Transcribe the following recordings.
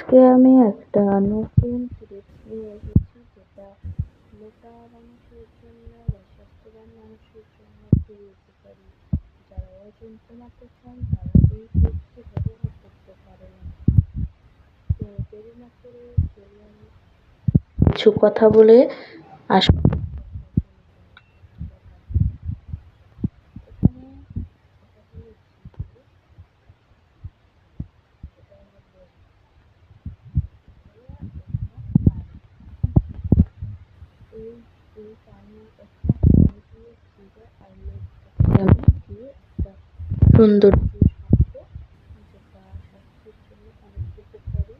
আজকে আমি একটা নতুন টিপস নিয়ে এসেছি, যেটা মোটা মানুষের জন্য বা স্বাস্থ্যবান মানুষের জন্য খুবই উপকারী। যারা ওজন কমাতে চান তারা এই টিপসটি ব্যবহার করতে পারেন। তো দেরি না করে চলুন কিছু কথা বলে আসুন। এখানে এটা হলো জিরে, এটা হলো এই এই পানি, একটা পানি দিয়ে জিরে আর লেবুটাকে আমি দিয়ে একটা সুন্দর জুস বানাবো, যেটা স্বাস্থ্যের জন্য অনেক উপকারী,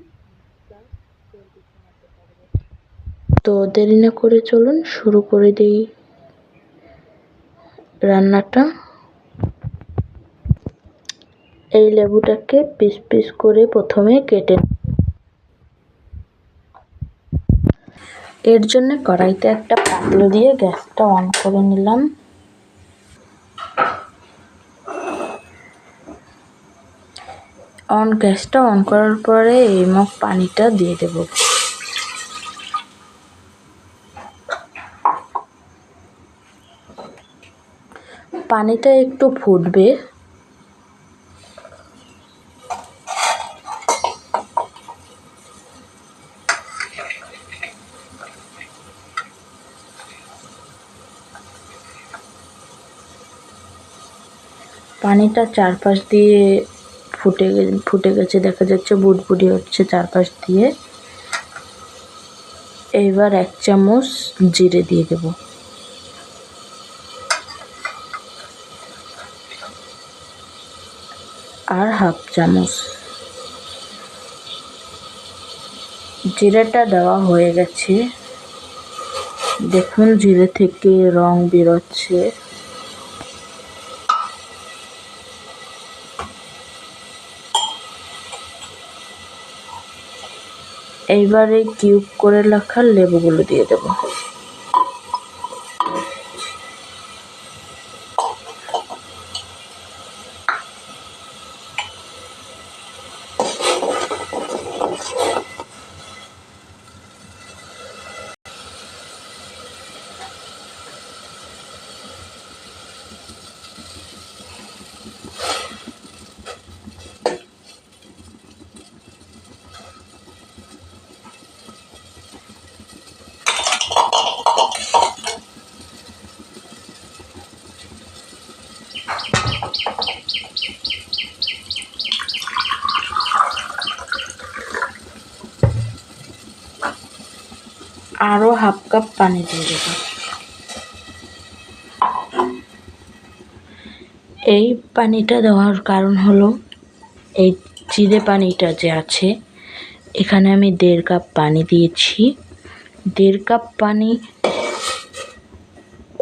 প্লাস চর্বি কমাতে পারবে। তো দেরি না করে চলুন শুরু করে দিই রান্নাটা। এই লেবুটাকে পিস পিস করে প্রথমে কেটে, এর জন্য কড়াইতে একটা পাতিল দিয়ে গ্যাসটা অন করে নিলাম। গ্যাসটা অন করার পরে এই মগ পানিটা দিয়ে দেব। পানিটা একটু ফুটবে, পানিটা চারপাশ দিয়ে ফুটে গেছে, দেখা যাচ্ছে বুদবুদি হচ্ছে চারপাশ দিয়ে। এইবার 1 চামচ জিরে দিয়ে দেব, আর 1/2 চামচ। জিরেটা দেওয়া হয়ে গেছে, দেখুন জিরে থেকে রং বেরোচ্ছে। এইবারে কিউব করে রাখা লেবুগুলো দিয়ে দেব। আরো 1/2 কাপ পানি দিয়ে দেব। এই পানিটা দেওয়ার কারণ হলো, এই জিরে পানিটা যে আছে, এখানে আমি 1.5 কাপ পানি দিয়েছি। 1.5 কাপ পানি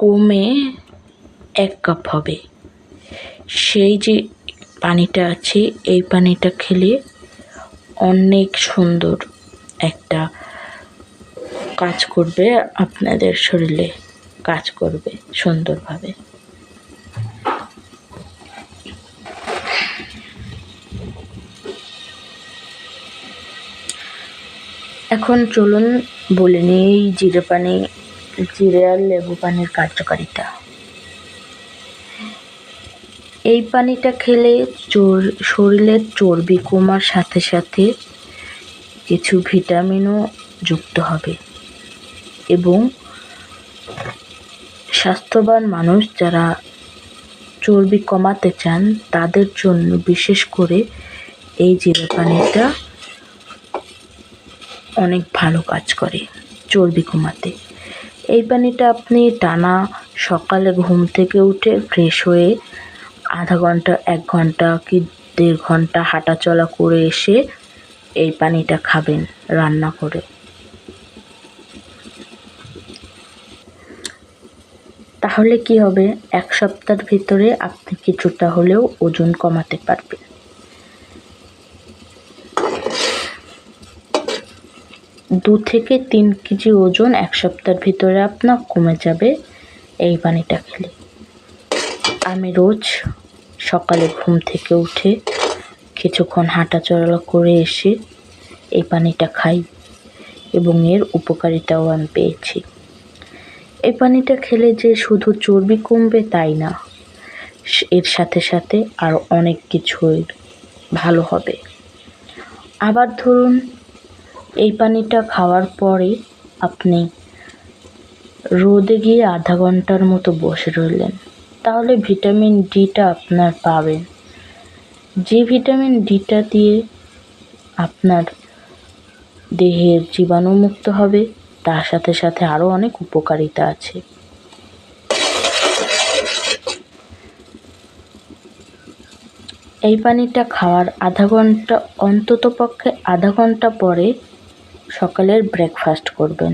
কমে 1 কাপ হবে। সেই যে পানিটা আছে, এই পানিটা খেলে অনেক সুন্দর একটা কাজ করবে, আপনাদের শরীরে কাজ করবে সুন্দরভাবে। এখন চলুন বলে নিই এই জিরে আর লেবু পানির কার্যকারিতা। এই পানিটা খেলে শরীরের চর্বি কমার সাথে সাথে কিছু ভিটামিনও যুক্ত হবে, এবং স্বাস্থ্যবান মানুষ যারা চর্বি কমাতে চান তাদের জন্য বিশেষ করে এই জিরে পানিটা অনেক ভালো কাজ করে চর্বি কমাতে। এই পানিটা আপনি টানা সকালে ঘুম থেকে উঠে ফ্রেশ হয়ে আধা ঘন্টা, 1 ঘন্টা কি 1.5 ঘন্টা হাঁটাচলা করে এসে এই পানিটা খাবেন রান্না করে। তাহলে কি হবে, 1 সপ্তাহের ভিতরে আপনি কিছুটা হলেও ওজন কমাতে পারবেন। 2 থেকে 3 কেজি ওজন 1 সপ্তাহের ভিতরে আপনার কমে যাবে এই পানিটা খেলে। আমি রোজ সকালে ঘুম থেকে উঠে কিছুক্ষণ হাঁটাচলা করে এসে এই পানিটা খাই এবং এর উপকারিতাও আমি পেয়েছি। এই পানিটা খেলে যে শুধু চর্বি কমবে তাই না, এর সাথে সাথে আরও অনেক কিছুই ভালো হবে। আবার ধরুন এই পানিটা খাওয়ার পরে আপনি রোদে গিয়ে আধা ঘন্টার মতো বসে রইলেন, তাহলে ভিটামিন ডিটা আপনার পাবেন। যে ভিটামিন ডিটা দিয়ে আপনার দেহের জীবাণুমুক্ত হবে, তার সাথে সাথে আরও অনেক উপকারিতা আছে। এই পানিটা খাওয়ার অন্ততপক্ষে আধা ঘন্টা পরে সকালের ব্রেকফাস্ট করবেন।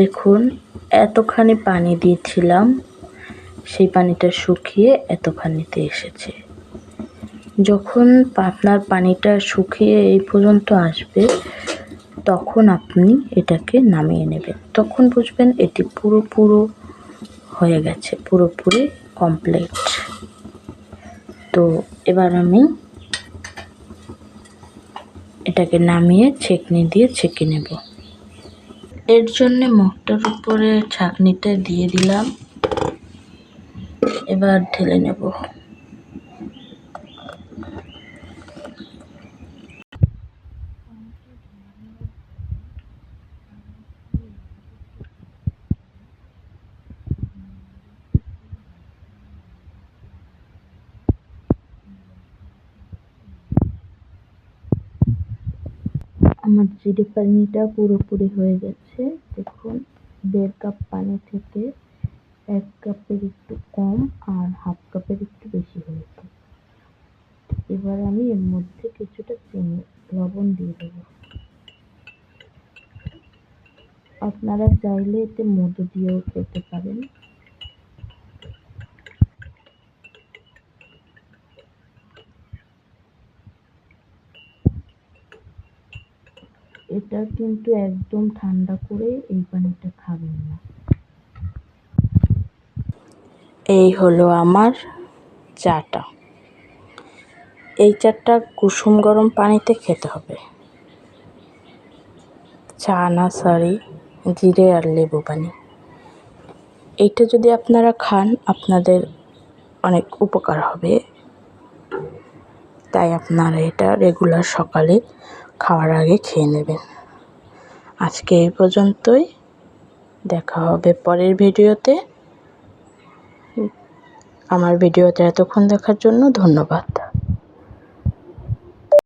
দেখুন এতখানি পানি দিয়েছিলাম, সেই পানিটা শুকিয়ে এতখানিতে এসেছে। যখন আপনার পানিটা শুকিয়ে এই পর্যন্ত আসবে, তখন আপনি এটাকে নামিয়ে নেবেন। তখন বুঝবেন এটি পুরো হয়ে গেছে, পুরোপুরি কমপ্লিট। তো এবার আমি এটাকে নামিয়ে ছেঁকনি দিয়ে ছেঁকে নেব। এর জন্য মুখটার উপরে ছাঁকনিটা দিয়ে দিলাম, এবার ঢেলে নেব। আমার জিরে পানিটা পুরোপুরি হয়ে গেছে। দেখুন 1.5 কাপ পানি থেকে 1 কাপের একটু কম আর হাফ কাপের একটু বেশি হয়েছে। এবার আমি এর মধ্যে কিছুটা লবণ দিয়ে দেবো। আপনারা চাইলে এতে মধু দিয়েও খেতে পারেন। এটা কিন্তু একদম ঠান্ডা করে এই পানিটা খাবেন না। এই হলো আমার চাটা। এই চাটা কুসুম গরম পানিতে খেতে হবে। চা না, সরি, জিরে আর লেবু পানি। এইটা যদি আপনারা খান আপনাদের অনেক উপকার হবে, তাই আপনারা এটা রেগুলার সকালে খাওয়ার আগে খেয়ে নেবেন। আজকে এই পর্যন্তই, দেখা হবে পরের ভিডিওতে। আমার ভিডিওতে এতক্ষণ দেখার জন্য ধন্যবাদ।